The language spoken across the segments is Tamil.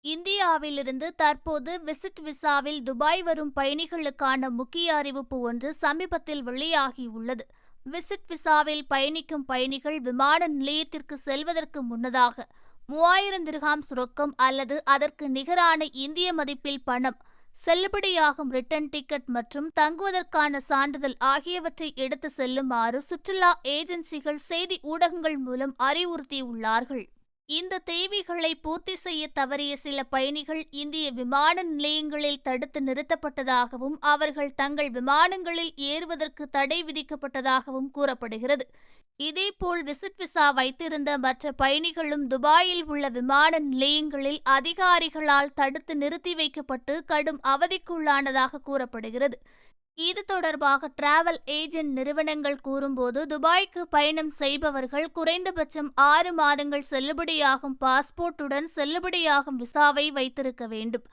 இந்தியாவிலிருந்து தற்போது விசிட் விசாவில் துபாய் வரும் பயணிகளுக்கான முக்கிய அறிவிப்பு ஒன்று சமீபத்தில் வெளியாகியுள்ளது. விசிட் விசாவில் பயணிக்கும் பயணிகள் விமான நிலையத்திற்கு செல்வதற்கு முன்னதாக 3000 திர்ஹாம்ஸ் ரொக்கம் அல்லது அதற்கு நிகரான இந்திய மதிப்பில் பணம், செல்லுபடியாகும் ரிட்டர்ன் டிக்கெட் மற்றும் தங்குவதற்கான சான்றிதழ் ஆகியவற்றை எடுத்து செல்லுமாறு சுற்றுலா ஏஜென்சிகள் செய்தி ஊடகங்கள் மூலம் அறிவுறுத்தியுள்ளார்கள். இந்த தேவைகளை பூர்த்தி செய்ய தவறிய சில பயணிகள் இந்திய விமான நிலையங்களில் தடுத்து நிறுத்தப்பட்டதாகவும் அவர்கள் தங்கள் விமானங்களில் ஏறுவதற்கு தடை விதிக்கப்பட்டதாகவும் கூறப்படுகிறது. இதேபோல் விசிட் விசா வைத்திருந்த மற்ற பயணிகளும் துபாயில் உள்ள விமான நிலையங்களில் அதிகாரிகளால் தடுத்து நிறுத்தி வைக்கப்பட்டு கடும் அவதிக்குள்ளானதாக கூறப்படுகிறது. இது தொடர்பாக டிராவல் ஏஜென்ட் நிறுவனங்கள் கூறும்போது, துபாய்க்கு பயணம் செய்பவர்கள் குறைந்தபட்சம் 6 மாதங்கள் செல்லுபடியாகும் பாஸ்போர்ட்டுடன் செல்லுபடியாகும் விசாவை வைத்திருக்க வேண்டும்.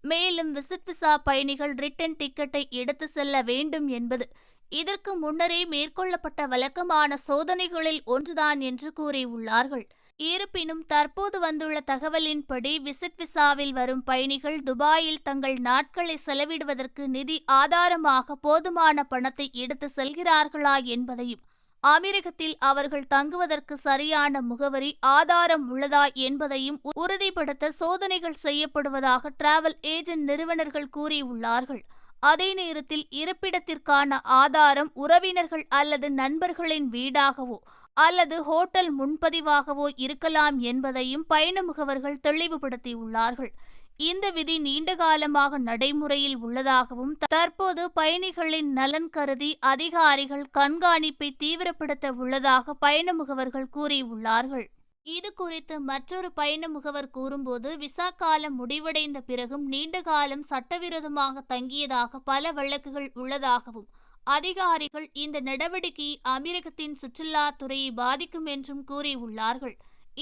மேலும் விசிட் விசா பயணிகள் ரிட்டர்ன் டிக்கெட்டை எடுத்து செல்ல வேண்டும் என்பது இதற்கு முன்னரே மேற்கொள்ளப்பட்ட வழக்கமான சோதனைகளில் ஒன்றுதான் என்று கூறியுள்ளார்கள். இருப்பினும் தற்போது வந்துள்ள தகவலின்படி விசிட் விசாவில் வரும் பயணிகள் துபாயில் தங்கள் நாட்களை செலவிடுவதற்கு நிதி ஆதாரமாக போதுமான பணத்தை எடுத்து செல்கிறார்களா என்பதையும், அமீரகத்தில் அவர்கள் தங்குவதற்கு சரியான முகவரி ஆதாரம் உள்ளதா என்பதையும் உறுதிப்படுத்த சோதனைகள் செய்யப்படுவதாக டிராவல் ஏஜென்ட் நிறுவனர்கள் கூறியுள்ளார்கள். அதே நேரத்தில் இருப்பிடத்திற்கான ஆதாரம் உறவினர்கள் அல்லது நண்பர்களின் வீடாகவோ அல்லது ஹோட்டல் முன்பதிவாகவோ இருக்கலாம் என்பதையும் பயண முகவர்கள் தெளிவுபடுத்தியுள்ளார்கள். இந்த விதி நீண்ட காலமாக நடைமுறையில் உள்ளதாகவும் தற்போது பயணிகளின் நலன் கருதி அதிகாரிகள் கண்காணிப்பை தீவிரப்படுத்த உள்ளதாக பயண முகவர்கள் கூறியுள்ளார்கள். இது குறித்து மற்றொரு பயண முகவர் கூறும்போது, விசா காலம் முடிவடைந்த பிறகும் நீண்ட காலம் சட்டவிரோதமாக தங்கியதாக பல வழக்குகள் உள்ளதாகவும், அதிகாரிகள் இந்த நடவடிக்கை அமீரகத்தின் சுற்றுலாத்துறையை பாதிக்கும் என்றும் கூறியுள்ளார்கள்.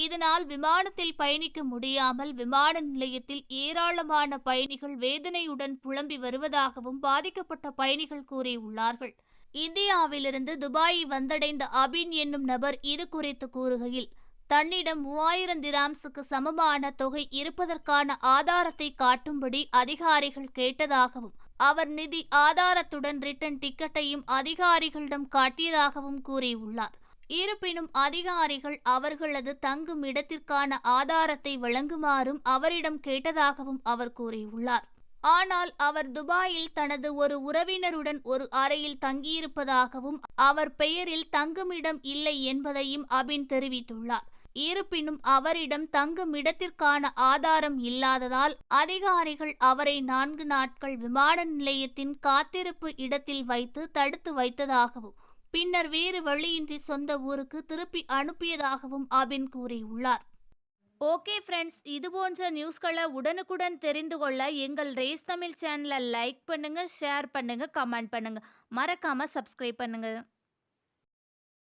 இதனால் விமானத்தில் பயணிக்க முடியாமல் விமான நிலையத்தில் ஏராளமான பயணிகள் வேதனையுடன் புலம்பி வருவதாகவும் பாதிக்கப்பட்ட பயணிகள் கூறியுள்ளார்கள். இந்தியாவிலிருந்து துபாயை வந்தடைந்த அபின் என்னும் நபர் இது குறித்து கூறுகையில், தன்னிடம் 3000 திராம்ஸுக்கு சமமான தொகை இருப்பதற்கான ஆதாரத்தை காட்டும்படி அதிகாரிகள் கேட்டதாகவும், அவர் நிதி ஆதாரத்துடன் ரிட்டர்ன் டிக்கெட்டையும் அதிகாரிகளிடம் காட்டியதாகவும் கூறியுள்ளார். இருப்பினும் அதிகாரிகள் அவர்களது தங்கும் இடத்திற்கான ஆதாரத்தை வழங்குமாறும் அவரிடம் கேட்டதாகவும் அவர் கூறியுள்ளார். ஆனால் அவர் துபாயில் தனது ஒரு உறவினருடன் ஒரு அறையில் தங்கியிருப்பதாகவும், அவர் பெயரில் தங்குமிடம் இல்லை என்பதையும் அபின் தெரிவித்துள்ளார். இருப்பினும் அவரிடம் தங்கும் இடத்திற்கான ஆதாரம் இல்லாததால் அதிகாரிகள் அவரை 4 நாட்கள் விமான நிலையத்தின் காத்திருப்பு இடத்தில் வைத்து தடுத்து வைத்ததாகவும், பின்னர் வேறு வழியின்றி சொந்த ஊருக்கு திருப்பி அனுப்பியதாகவும் அபின் கூறியுள்ளார். ஓகே ஃப்ரெண்ட்ஸ், இதுபோன்ற நியூஸ்களை உடனுக்குடன் தெரிந்து கொள்ள எங்கள் ரேஸ் தமிழ் சேனலை லைக் பண்ணுங்க, ஷேர் பண்ணுங்க, கமெண்ட் பண்ணுங்க, மறக்காம சப்ஸ்கிரைப் பண்ணுங்க.